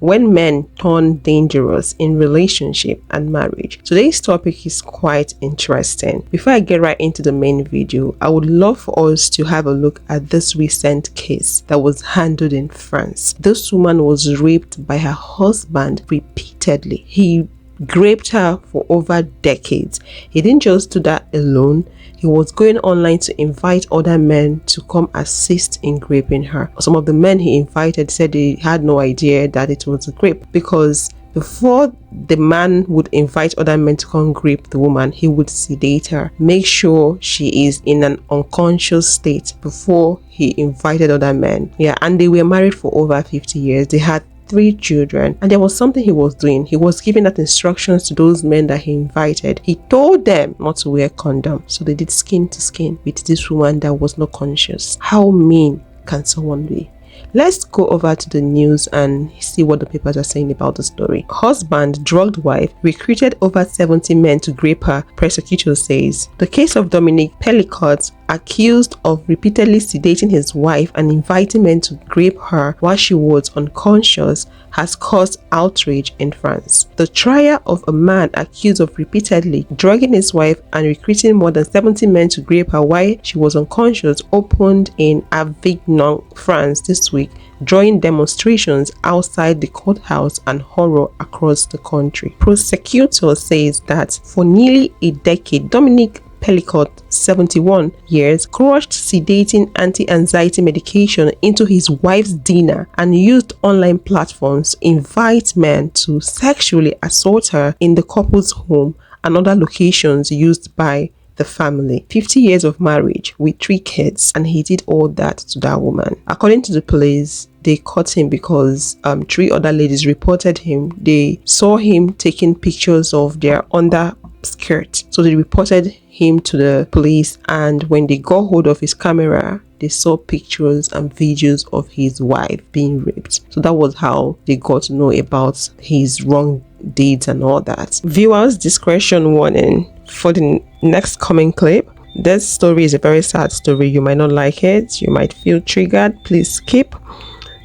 when men turn dangerous in relationship and marriage. Today's topic is quite interesting. Before I get right into the main video, I would love for us to have a look at this recent case that was handled in France. This woman was raped by her husband repeatedly. He raped her for over decades. He didn't just do that alone. He was going online to invite other men to come assist in raping her. Some of the men he invited said they had no idea that it was a rape, because before the man would invite other men to come rape the woman, he would sedate her, make sure she is in an unconscious state before he invited other men. Yeah, and they were married for over 50 years. They had 3 children, and there was something he was doing. He was giving that instructions to those men that he invited. He told them not to wear condom, so they did skin to skin with this woman that was not conscious. How mean can someone be? Let's go over to the news and see what the papers are saying about the story. Husband drugged wife recruited over 70 men to rape her, prosecutor says. The case of Dominique Pellicot, accused of repeatedly sedating his wife and inviting men to rape her while she was unconscious, has caused outrage in France. The trial of a man accused of repeatedly drugging his wife and recruiting more than 70 men to rape her while she was unconscious opened in Avignon, France this week, drawing demonstrations outside the courthouse and horror across the country. Prosecutor says that for nearly a decade, Dominique Pellicot, 71 years, crushed sedating anti-anxiety medication into his wife's dinner and used online platforms to invite men to sexually assault her in the couple's home and other locations used by the family. 50 years of marriage with 3 kids, and he did all that to that woman. According to the police, they caught him because 3 other ladies reported him. They saw him taking pictures of their underskirt, so they reported him to the police, and when they got hold of his camera, they saw pictures and videos of his wife being raped. So that was how they got to know about his wrong deeds and all that. Viewers, discretion warning for the next coming clip. This story is a very sad story. You might not like it, you might feel triggered. Please skip.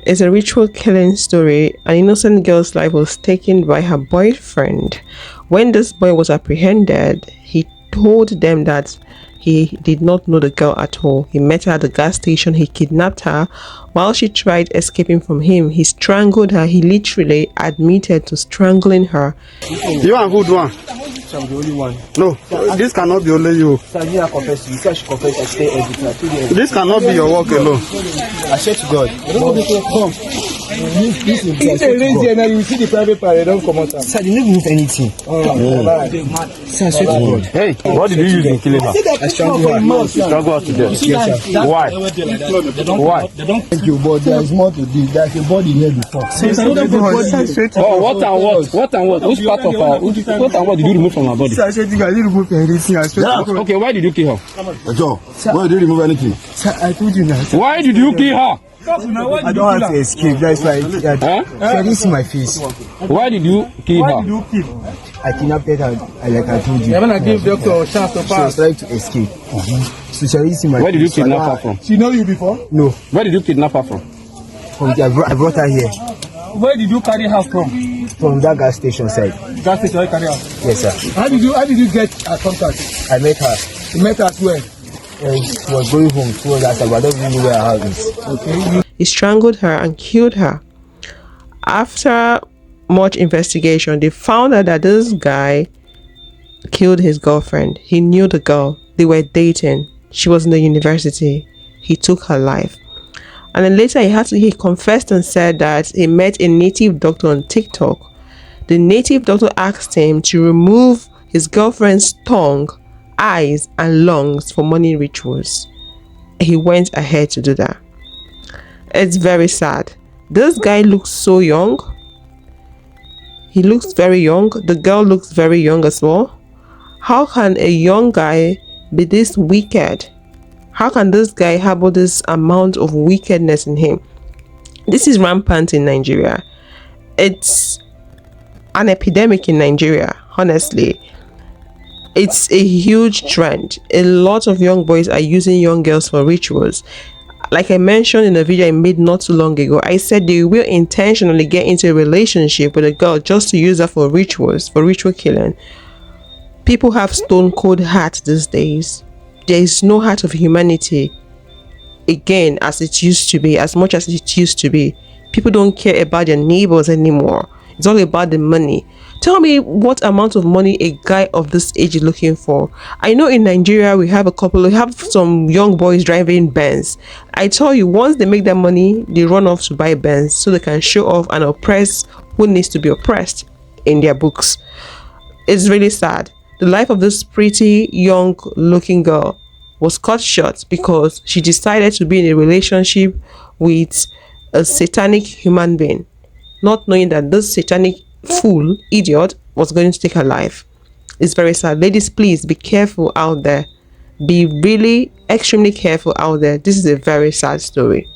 It's a ritual killing story. An innocent girl's life was taken by her boyfriend. When this boy was apprehended, he told them that he did not know the girl at all. He met her at the gas station. He kidnapped her. While she tried escaping from him, he strangled her. He literally admitted to strangling her. You are good one. I'm the only one. No, this cannot be only you. Sir, me, I confess. You say I should confess. I stay everything. This cannot be your work alone. I swear to God. Come. If they raise here now, you will see the private part. They don't come out. Sir, they never move anything. Sir, I swear to God. Hey, what did you use in killing her? I strangled her. Strangle her to death. Yes, sir. Why? Why? Thank you, but there is more to this. There's a body here before. Oh, what and what? What and what? Which part of her? What and what did you remove from her body? Sir, I said I didn't remove anything. I swear to God. Okay, why did you kill her? Joe, why did you remove anything? Sir, I told you now. Why did you kill her? I don't have to escape. That's why. Sir, this is my face. Why did you kill her? I kidnapped her, like I told you. You're gonna give doctor a chance to pass. She was trying to escape. So shall you see my Where did you face? kidnap her from? She know you before? No. Where did you kidnap her from? I brought her here. Where did you carry her from? From that gas station side. Gas station you carry her? Yes, sir. How did you get her contact? I met her. You met her at where? She was going home towards that side, but I don't even know where her house is. Okay. He strangled her and killed her. After much investigation, they found out that this guy killed his girlfriend. He knew the girl. They were dating. She was in the university. He took her life. And then later he confessed and said that he met a native doctor on TikTok. The native doctor asked him to remove his girlfriend's tongue, eyes, and lungs for money rituals. He went ahead to do that. It's very sad. This guy looks so young. He looks very young. The girl looks very young as well. How can a young guy be this wicked? How can this guy harbor this amount of wickedness in him? This is rampant in Nigeria. It's an epidemic in Nigeria, honestly. It's a huge trend. A lot of young boys are using young girls for rituals. Like I mentioned in a video I made not too long ago, I said they will intentionally get into a relationship with a girl just to use her for rituals, for ritual killing. People have stone cold hearts these days. There is no heart of humanity again as it used to be, as much as it used to be. People don't care about their neighbors anymore. It's all about the money. Tell me what amount of money a guy of this age is looking for. I know in Nigeria we have some young boys driving Benz. I tell you, once they make that money, they run off to buy Benz so they can show off and oppress who needs to be oppressed in their books. It's really sad. The life of this pretty young looking girl was cut short because she decided to be in a relationship with a satanic human being, not knowing that this satanic fool, idiot, was going to take her life. It's very sad. Ladies, please be careful out there. Be really extremely careful out there. This is a very sad story.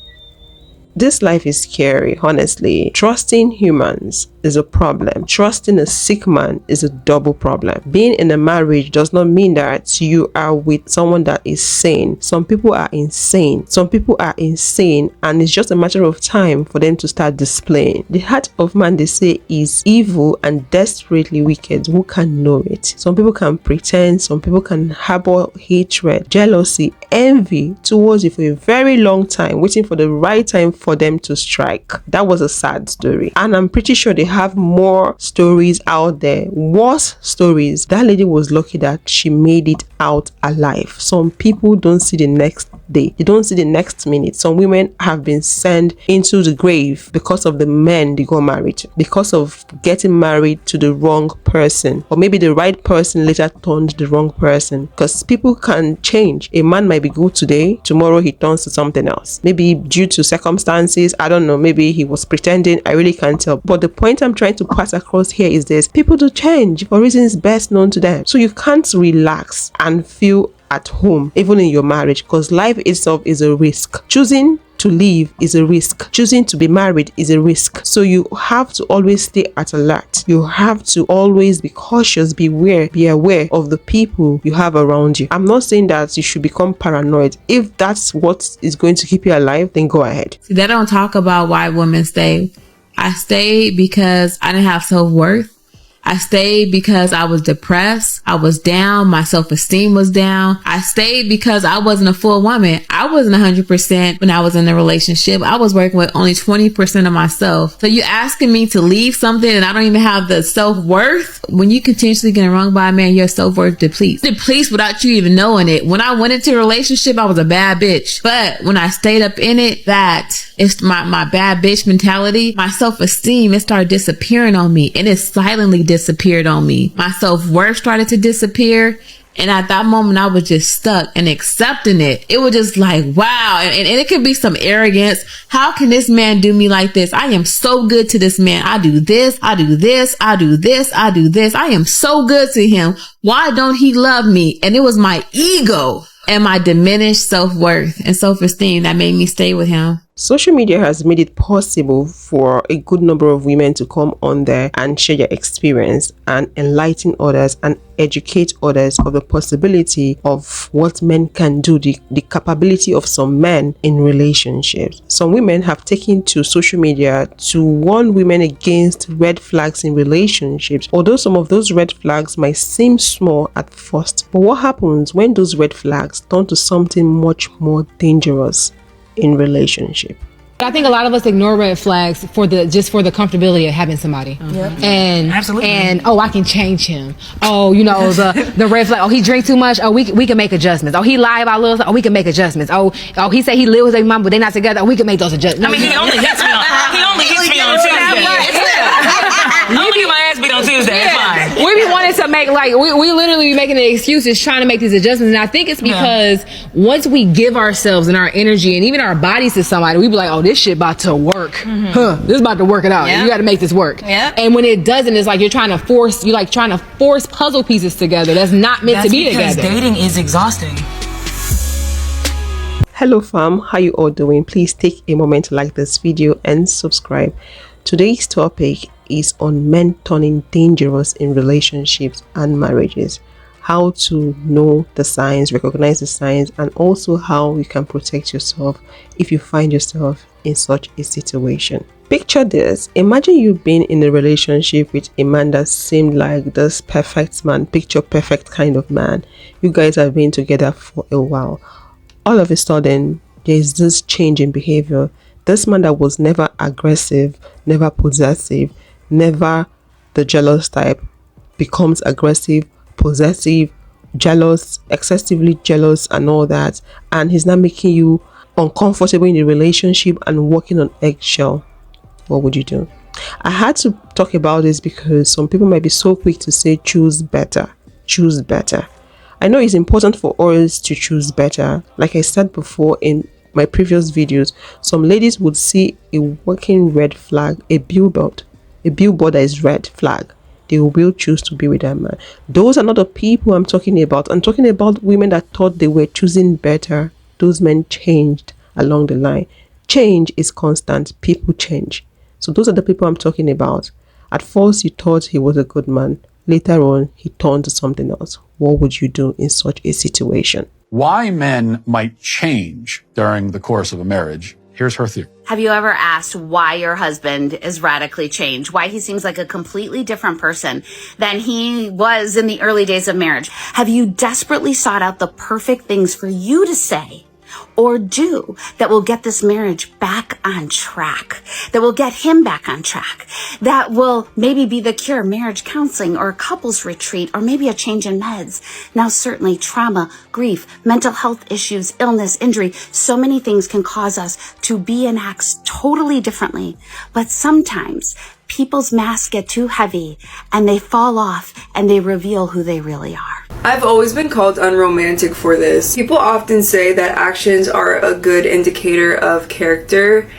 This life is scary, honestly. Trusting humans is a problem. Trusting a sick man is a double problem. Being in a marriage does not mean that you are with someone that is sane. Some people are insane. Some people are insane, and it's just a matter of time for them to start displaying. The heart of man, they say, is evil and desperately wicked. Who can know it? Some people can pretend. Some people can harbor hatred, jealousy, envy towards you for a very long time, waiting for the right time for them to strike. That was a sad story, and I'm pretty sure they have more stories out there, worse stories. That lady was lucky that she made it out alive. Some people don't see the next day, they don't see the next minute. Some women have been sent into the grave because of the men they got married to, because of getting married to the wrong person, or maybe the right person later turned the wrong person. Because people can change. A man might be good today, tomorrow he turns to something else, maybe due to circumstances. I don't know, maybe he was pretending. I really can't tell. But the point I'm trying to pass across here is this: people do change for reasons best known to them. So you can't relax and feel at home even in your marriage, because life itself is a risk. Choosing to live is a risk. Choosing to be married is a risk. So you have to always stay at alert. You have to always be cautious, be aware of the people you have around you. I'm not saying that you should become paranoid. If that's what is going to keep you alive, then go ahead. See, they don't talk about why women stay. I stayed because I didn't have self-worth. I stayed because I was depressed. I was down. My self-esteem was down. I stayed because I wasn't a full woman. I wasn't 100% when I was in a relationship. I was working with only 20% of myself. So you asking me to leave something and I don't even have the self-worth? When you continuously getting wrong by a man, your self-worth depletes. Depletes without you even knowing it. When I went into a relationship, I was a bad bitch. But when I stayed up in it, that is my bad bitch mentality. My self-esteem, it started disappearing on me, and it silently disappeared on me. My self-worth started to disappear. And at that moment, I was just stuck and accepting it. It was just like, wow. And it could be some arrogance. How can this man do me like this? I am so good to this man. I do this. I do this. I do this. I do this. I am so good to him. Why don't he love me? And it was my ego and my diminished self-worth and self-esteem that made me stay with him. Social media has made it possible for a good number of women to come on there and share their experience and enlighten others and educate others of the possibility of what men can do, the capability of some men in relationships. Some women have taken to social media to warn women against red flags in relationships, although some of those red flags might seem small at first. But what happens when those red flags turn to something much more dangerous in relationship? I think a lot of us ignore red flags for the comfortability of having somebody. And absolutely. And I can change him. The red flag. He drinks too much. We can make adjustments. He lied about little. We can make adjustments. He said he lived with his mom, but they're not together. We can make those adjustments. I mean, he only hits me on Tuesday. I'm gonna get my ass beat on Tuesday. It's fine. We be wanting to make we literally be making the excuses trying to make these adjustments, and I think it's because once we give ourselves and our energy and even our bodies to somebody, we be like, this shit about to work. This is about to work it out. You got to make this work. And when it doesn't, it's like you're trying to force puzzle pieces together that's not meant to be together. Because dating is exhausting. Hello fam, how you all doing? Please take a moment to like this video and subscribe. Today's topic is on men turning dangerous in relationships and marriages. how to know the signs, recognize the signs, and also how you can protect yourself if you find yourself in such a situation. Picture this. Imagine you being in a relationship with a man that seemed like this perfect man, picture perfect kind of man. You guys have been together for a while. All of a sudden, there's this change in behavior. This man that was never aggressive, never possessive, never the jealous type, becomes aggressive, possessive, jealous, excessively jealous, and all that. And he's not making you uncomfortable in the relationship and walking on eggshell. What would you do? I had to talk about this because some people might be so quick to say choose better. Choose better. I know it's important for us to choose better. Like I said before in my previous videos, some ladies would see a working red flag, a billboard that is red flag. They will choose to be with that man. Those are not the people I'm talking about. I'm talking about women that thought they were choosing better. Those men changed along the line. Change is constant. People change. So those are the people I'm talking about. At first, you thought he was a good man. Later on, he turned to something else. What would you do in such a situation? Why men might change during the course of a marriage. Here's her theory. Have you ever asked why your husband is radically changed? Why he seems like a completely different person than he was in the early days of marriage? Have you desperately sought out the perfect things for you to say or do that will get this marriage back on track, that will get him back on track, that will maybe be the cure, marriage counseling or a couples retreat, or maybe a change in meds? Now, certainly trauma, grief, mental health issues, illness, injury, so many things can cause us to be and act totally differently. But sometimes people's masks get too heavy and they fall off and they reveal who they really are. I've always been called unromantic for this. People often say that actions are a good indicator of character,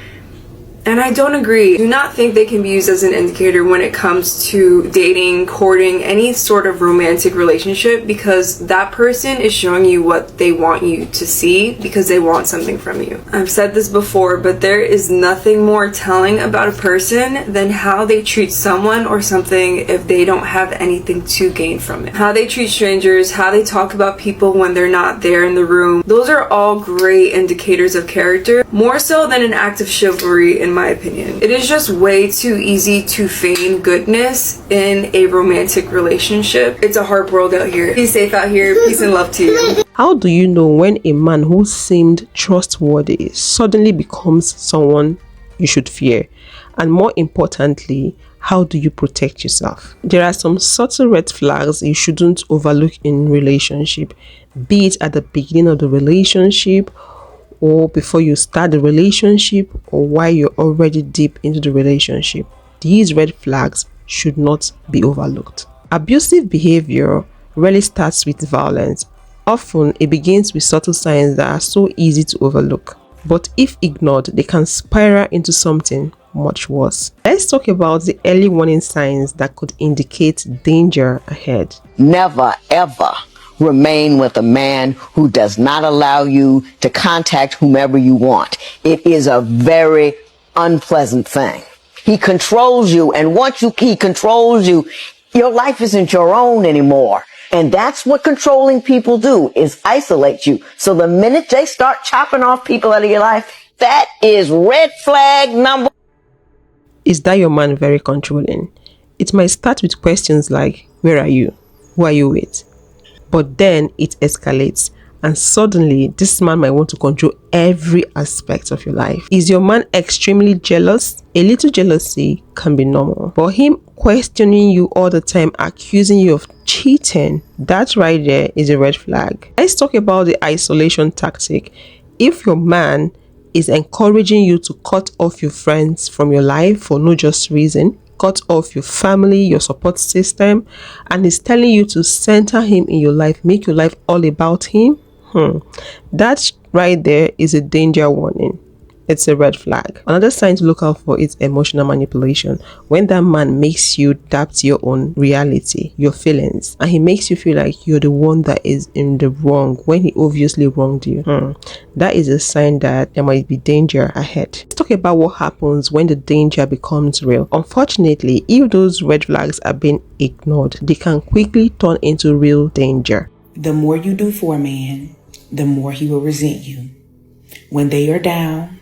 and I don't agree. Do not think they can be used as an indicator when it comes to dating, courting, any sort of romantic relationship, because that person is showing you what they want you to see because they want something from you. I've said this before, but there is nothing more telling about a person than how they treat someone or something if they don't have anything to gain from it. How they treat strangers, how they talk about people when they're not there in the room. Those are all great indicators of character, more so than an act of chivalry in my opinion. It is just way too easy to feign goodness in a romantic relationship. It's a hard world out here. Be safe out here. Peace and love to you. How do you know when a man who seemed trustworthy suddenly becomes someone you should fear? And more importantly, how do you protect yourself? There are some subtle red flags you shouldn't overlook in relationship, be it at the beginning of the relationship, or before you start the relationship, or while you're already deep into the relationship. These red flags should not be overlooked. Abusive behavior rarely starts with violence. Often it begins with subtle signs that are so easy to overlook. But if ignored, they can spiral into something much worse. Let's talk about the early warning signs that could indicate danger ahead. Never, ever remain with a man who does not allow you to contact whomever you want. It is a very unpleasant thing. He controls you, and once he controls you, your life isn't your own anymore. And that's what controlling people do, is isolate you. So the minute they start chopping off people out of your life, that is red flag number. Is that your man very controlling? It might start with questions like, where are you? Who are you with? But then it escalates, and suddenly this man might want to control every aspect of your life. Is your man extremely jealous? A little jealousy can be normal, but him questioning you all the time, accusing you of cheating, that right there is a red flag. Let's talk about the isolation tactic. If your man is encouraging you to cut off your friends from your life for no just reason, cut off your family, your support system, and is telling you to center him in your life, make your life all about him, that right there is a danger warning. it's a red flag. Another sign to look out for is emotional manipulation. When that man makes you doubt your own reality, your feelings, and he makes you feel like you're the one that is in the wrong when he obviously wronged you, that is a sign that there might be danger ahead. Let's talk about what happens when the danger becomes real. Unfortunately, if those red flags are being ignored, they can quickly turn into real danger. The more you do for a man, the more he will resent you. When they are down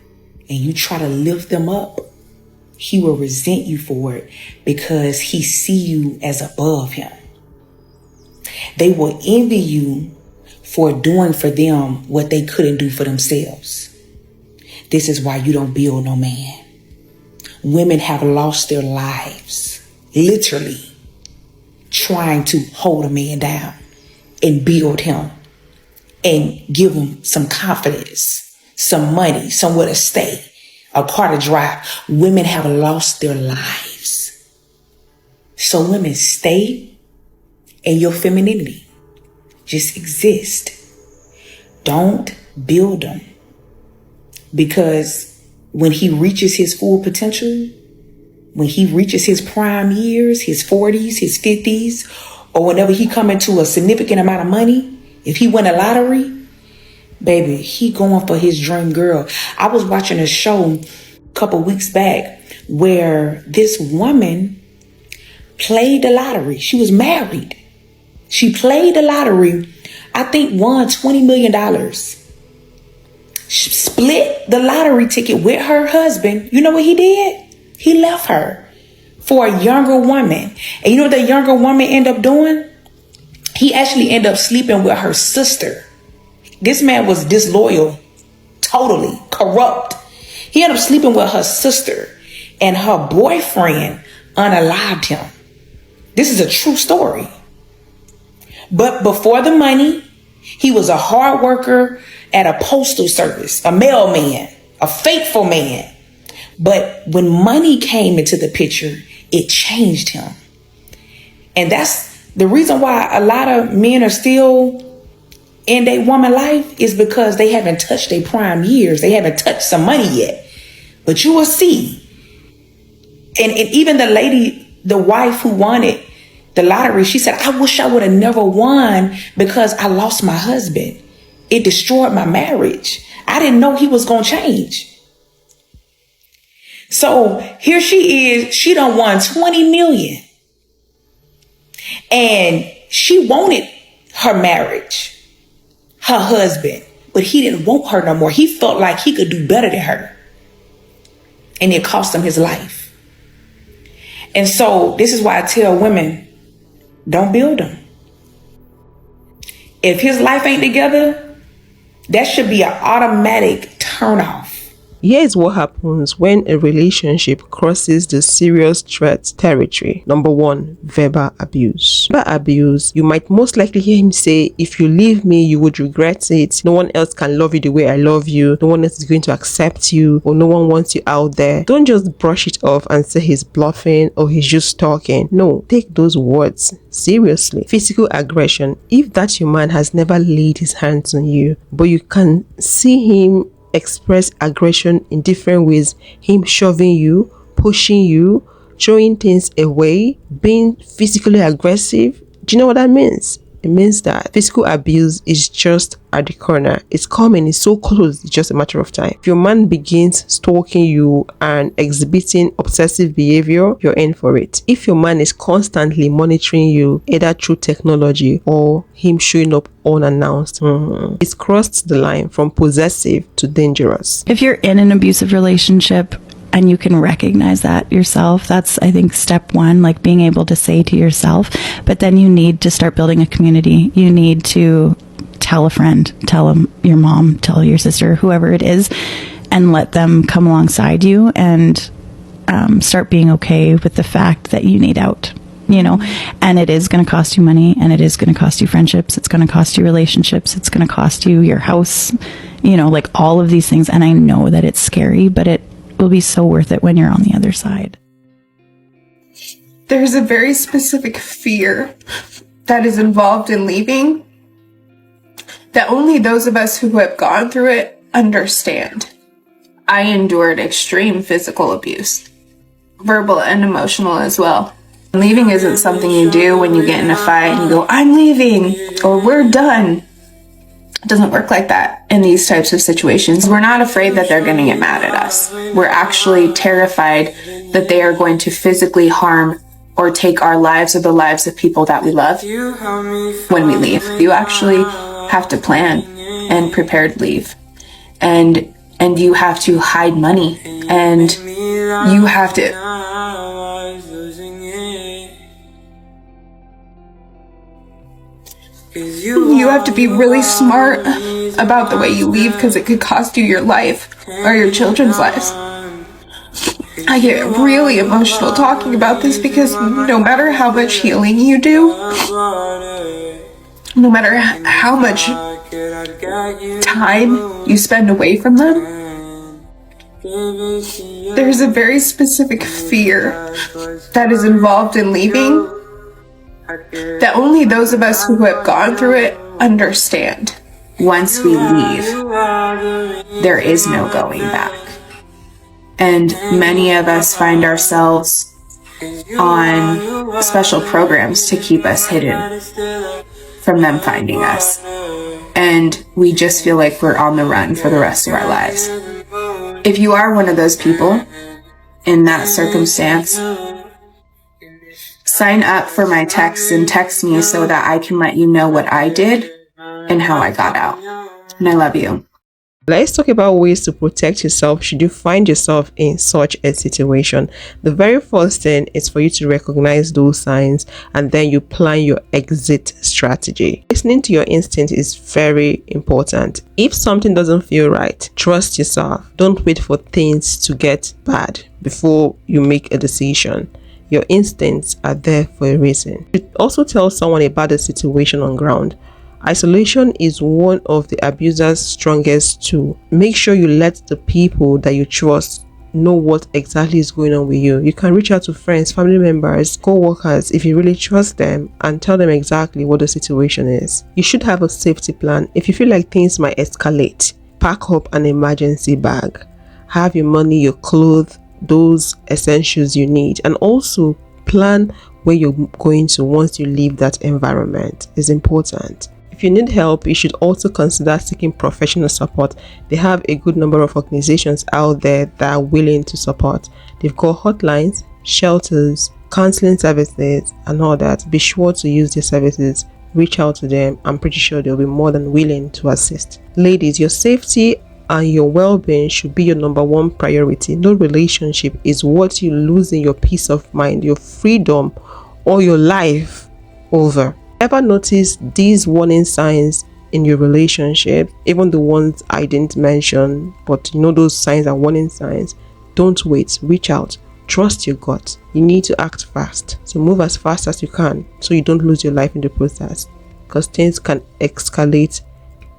and you try to lift them up, he will resent you for it because he see you as above him. They will envy you for doing for them what they couldn't do for themselves. This is why you don't build no man. Women have lost their lives, literally, trying to hold a man down and build him and give him some confidence, some money, somewhere to stay, a car to drive. Women have lost their lives. So women, stay in your femininity. Just exist. Don't build them. Because when he reaches his full potential, when he reaches his prime years, his 40s, his 50s, or whenever he come into a significant amount of money, if he win a lottery, baby, he going for his dream girl. I was watching a show a couple weeks back where this woman played the lottery. She was married. She played the lottery, I think won $20 million. She split the lottery ticket with her husband. You know what he did? He left her for a younger woman. And you know what that younger woman ended up doing? He actually ended up sleeping with her sister. This man was disloyal, totally corrupt. He ended up sleeping with her sister, and her boyfriend unalived him. This is a true story. But before the money, he was a hard worker at a postal service, a mailman, a faithful man. But when money came into the picture, it changed him. And that's the reason why a lot of men are still in their woman life, is because they haven't touched their prime years. They haven't touched some money yet. But you will see. And even the lady, the wife who wanted the lottery, she said, I wish I would have never won because I lost my husband. It destroyed my marriage. I didn't know he was going to change. So here she is. She done won 20 million. And she wanted her marriage, her husband, but he didn't want her no more. He felt like he could do better than her. And it cost him his life. And so this is why I tell women, don't build him. If his life ain't together, that should be an automatic turn off. Here is what happens when a relationship crosses the serious threat territory. Number 1, verbal abuse. Verbal abuse, you might most likely hear him say, if you leave me, you would regret it. No one else can love you the way I love you. No one else is going to accept you, or no one wants you out there. Don't just brush it off and say he's bluffing or he's just talking. No, take those words seriously. Physical aggression. If that your man has never laid his hands on you, but you can see him express aggression in different ways, him shoving you, pushing you, throwing things away, being physically aggressive. Do you know what that means? It means that physical abuse is just at the corner. It's coming, it's so close, it's just a matter of time. If your man begins stalking you and exhibiting obsessive behavior, you're in for it. If your man is constantly monitoring you, either through technology or him showing up unannounced, it's crossed the line from possessive to dangerous. If you're in an abusive relationship and you can recognize that yourself, that's, I think, step 1, like being able to say to yourself. But then you need to start building a community. You need to tell a friend, tell your mom, tell your sister, whoever it is, and let them come alongside you and start being okay with the fact that you need out. You know, and it is going to cost you money, and it is going to cost you friendships. It's going to cost you relationships. It's going to cost you your house, you know, like all of these things. And I know that it's scary, but it will be so worth it when you're on the other side. There's a very specific fear that is involved in leaving that only those of us who have gone through it understand. I endured extreme physical abuse, verbal and emotional as well. Leaving isn't something you do when you get in a fight and you go, I'm leaving, or we're done. It doesn't work like that in these types of situations. We're not afraid that they're going to get mad at us. We're actually terrified that they are going to physically harm or take our lives or the lives of people that we love when we leave. You actually have to plan and prepare to leave. And you have to hide money, and you have to be really smart about the way you leave, because it could cost you your life or your children's lives. I get really emotional talking about this, because no matter how much healing you do, no matter how much time you spend away from them, there's a very specific fear that is involved in leaving that only those of us who have gone through it understand. Once we leave, there is no going back. And many of us find ourselves on special programs to keep us hidden from them finding us. And we just feel like we're on the run for the rest of our lives. If you are one of those people in that circumstance, sign up for my text and text me so that I can let you know what I did and how I got out. And I love you. Let's talk about ways to protect yourself should you find yourself in such a situation. The very first thing is for you to recognize those signs, and then you plan your exit strategy. Listening to your instinct is very important. If something doesn't feel right, trust yourself. Don't wait for things to get bad before you make a decision. Your instincts are there for a reason. You also tell someone about the situation on ground. Isolation is one of the abuser's strongest tools. Make sure you let the people that you trust know what exactly is going on with you. You can reach out to friends, family members, co-workers if you really trust them, and tell them exactly what the situation is. You should have a safety plan. If you feel like things might escalate, pack up an emergency bag. Have your money, your clothes, those essentials you need, and also plan where you're going to once you leave that environment. Is important. If you need help, you should also consider seeking professional support. They have a good number of organizations out there that are willing to support. They've got hotlines, shelters, counseling services, and all that. Be sure to use their services. Reach out to them. I'm pretty sure they'll be more than willing to assist. Ladies, your safety and your well-being should be your number one priority. No relationship is worth you losing your peace of mind, your freedom, or your life over. Ever notice these warning signs in your relationship? Even the ones I didn't mention, but you know those signs are warning signs. Don't wait. Reach out. Trust your gut. You need to act fast. So move as fast as you can so you don't lose your life in the process, because things can escalate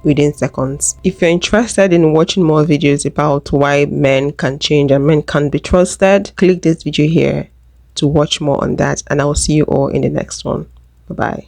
within seconds. If you're interested in watching more videos about why men can change and men can't be trusted, click this video here to watch more on that, and I will see you all in the next one. Bye bye.